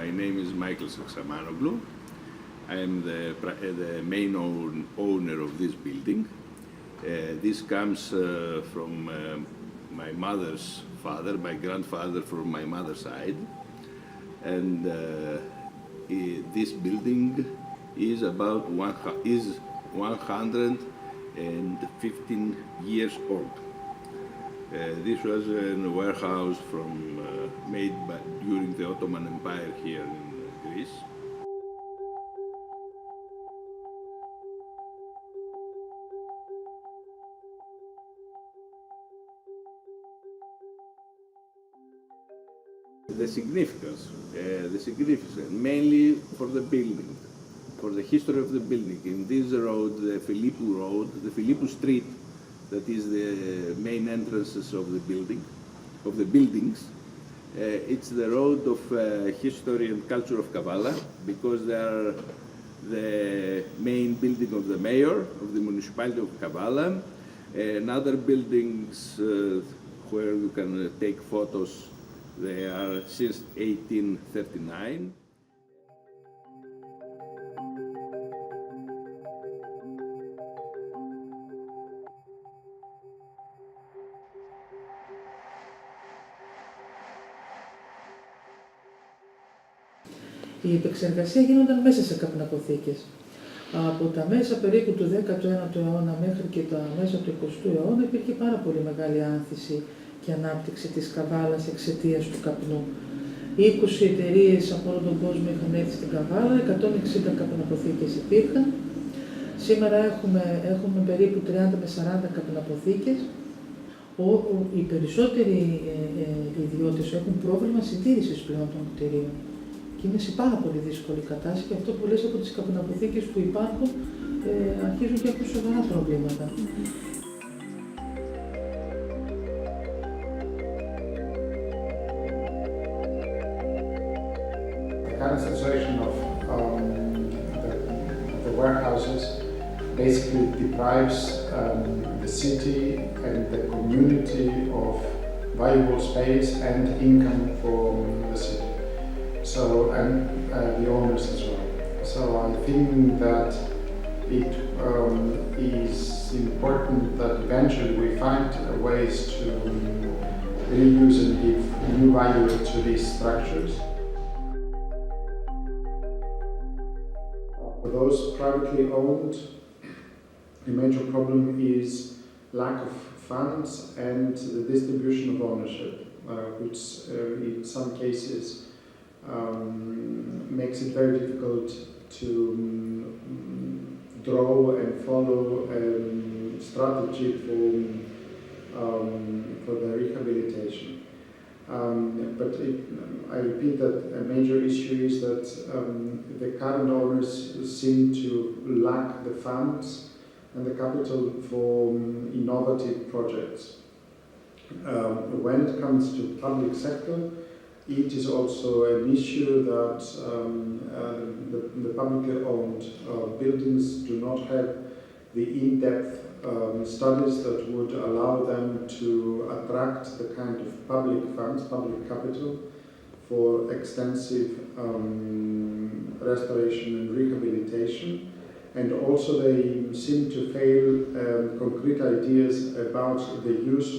My name is Michael Saxamanoglu. I am the main owner of this building. This comes from my mother's father, my grandfather from my mother's side. And this building is about 115 years old. This was a warehouse made during the Ottoman Empire here in Greece. The significance mainly for the building, for the history of the building. In this road, the Philippou Street, that is the main entrances of the buildings. It's the road of history and culture of Kavala, because they are the main building of the mayor of the municipality of Kavala, and other buildings where you can take photos. They are since 1839. Η επεξεργασία γίνονταν μέσα σε καπναποθήκες. Από τα μέσα περίπου του 19ου αιώνα μέχρι και τα μέσα του 20ου αιώνα υπήρχε πάρα πολύ μεγάλη άνθηση και ανάπτυξη της Καβάλας εξαιτίας του καπνού. 20 εταιρείες από όλο τον κόσμο είχαν έρθει στην Καβάλα, 160 καπναποθήκες υπήρχαν. Σήμερα έχουμε περίπου 30 με 40 καπναποθήκες. Οι περισσότεροι ιδιώτες έχουν πρόβλημα συντήρησης πλέον των κτηρίων. Και είναι σε πάρα πολύ δύσκολη κατάσταση και αυτό πολλές από τις καπναποθήκες που υπάρχουν αρχίζουν και έχουν σοβαρά προβλήματα. The current situation of the warehouses basically deprives the city and the community of valuable space and income for the city. And the owners as well. So I think that it is important that eventually we find ways to reuse and give new value to these structures. For those privately owned, the major problem is lack of funds and the distribution of ownership, which in some cases makes it very difficult to draw and follow a strategy for the rehabilitation. But I repeat that a major issue is that the current owners seem to lack the funds and the capital for innovative projects. When it comes to public sector, it is also an issue that the publicly owned buildings do not have the in-depth studies that would allow them to attract the kind of public funds, public capital for extensive restoration and rehabilitation. And also they seem to fail concrete ideas about the use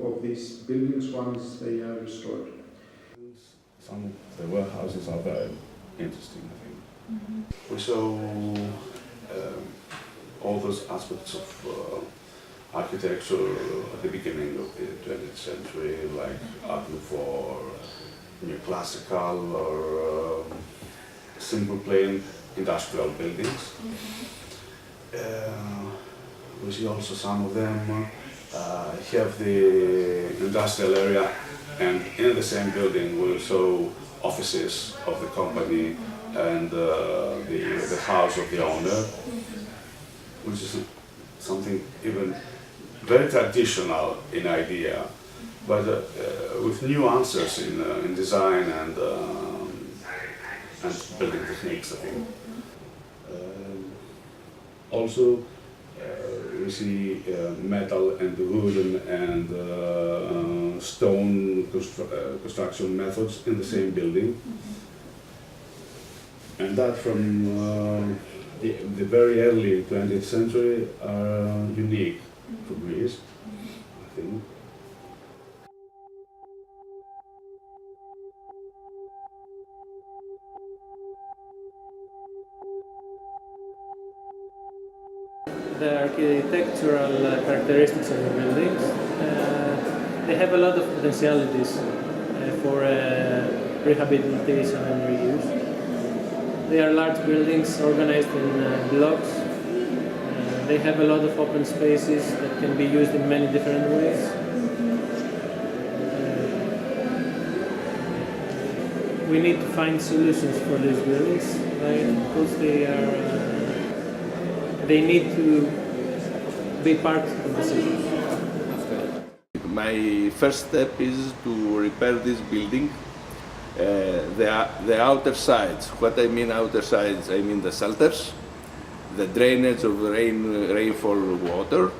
of these buildings once they are restored. Some of the warehouses are very interesting, I think. We saw all those aspects of architecture at the beginning of the 20th century, like Art Nouveau, neoclassical, or simple plain industrial buildings. We see also some of them have the industrial area, and in the same building we show offices of the company and the house of the owner, which is something even very traditional in idea, but with nuances in design and building techniques, I think. Also, we see metal and wooden and stone construction methods in the same building. And that from the very early 20th century are unique for Greece, I think. The architectural characteristics of the buildings, they have a lot of potentialities for rehabilitation and reuse. They are large buildings organized in blocks. They have a lot of open spaces that can be used in many different ways. We need to find solutions for these buildings, right? Because they need to be part of the city. My first step is to repair this building, the outer sides. What I mean outer sides, I mean the shelters, the drainage of rainfall water,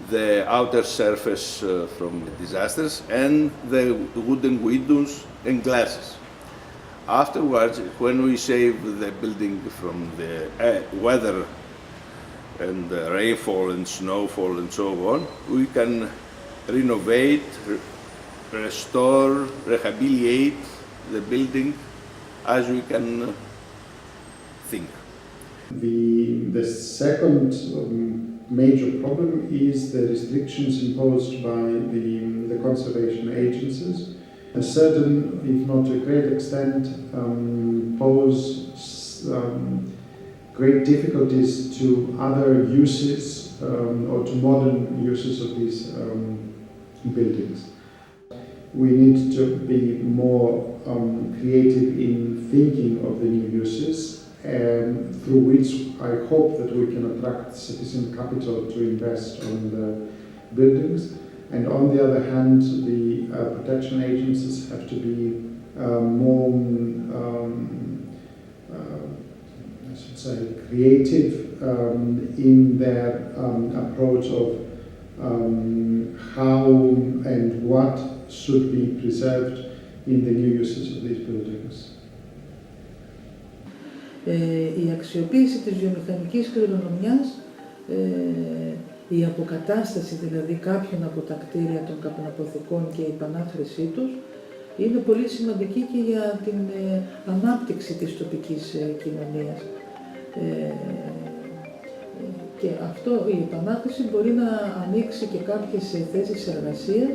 the outer surface from disasters, and the wooden windows and glasses. Afterwards, when we save the building from the weather and rainfall and snowfall and so on, we can renovate, restore, rehabilitate the building as we can think. The second major problem is the restrictions imposed by the conservation agencies. A certain, if not to a great extent, pose great difficulties to other uses or to modern uses of these buildings. We need to be more creative in thinking of the new uses, and through which I hope that we can attract sufficient capital to invest on the buildings. And on the other hand, the protection agencies have to be more creative in their approach of how and what should be preserved in the new uses of these buildings. Η αξιοποίηση της βιομηχανικής κληρονομιάς, η αποκατάσταση δηλαδή κάποιων από τα κτίρια των καπναποθηκών και η επανάχρησή τους είναι πολύ σημαντική και για την ανάπτυξη της τοπικής κοινωνίας. Και αυτό, η επανάχρηση μπορεί να ανοίξει και κάποιες θέσεις εργασίας,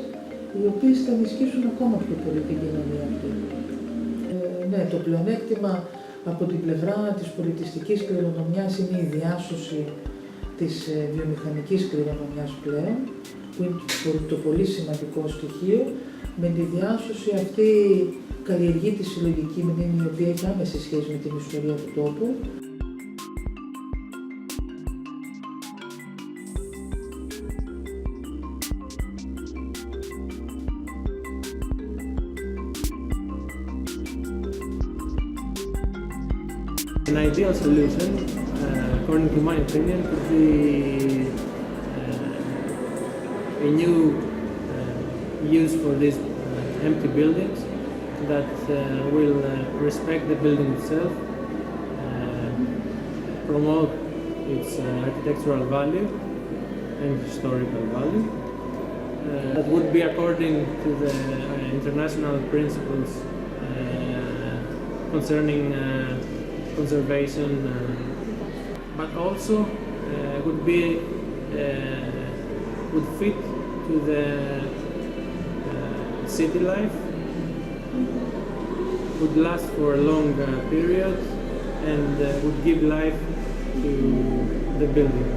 οι οποίες θα ενισχύσουν ακόμα πιο πολύ την κοινωνία αυτή. Ναι, το πλεονέκτημα από την πλευρά της πολιτιστικής κληρονομιάς είναι η διάσωση της βιομηχανικής κληρονομιάς πλέον, που είναι το πολύ σημαντικό στοιχείο. Με τη διάσωση αυτή καλλιεργεί τη συλλογική μνήμη, η οποία έχει άμεση σχέση με την ιστορία του τόπου. An ideal solution, according to my opinion, could be a new use for these empty buildings that will respect the building itself, promote its architectural value and historical value. That would be according to the international principles concerning conservation, but also would be would fit to the city life, would last for a long period, and would give life to the building.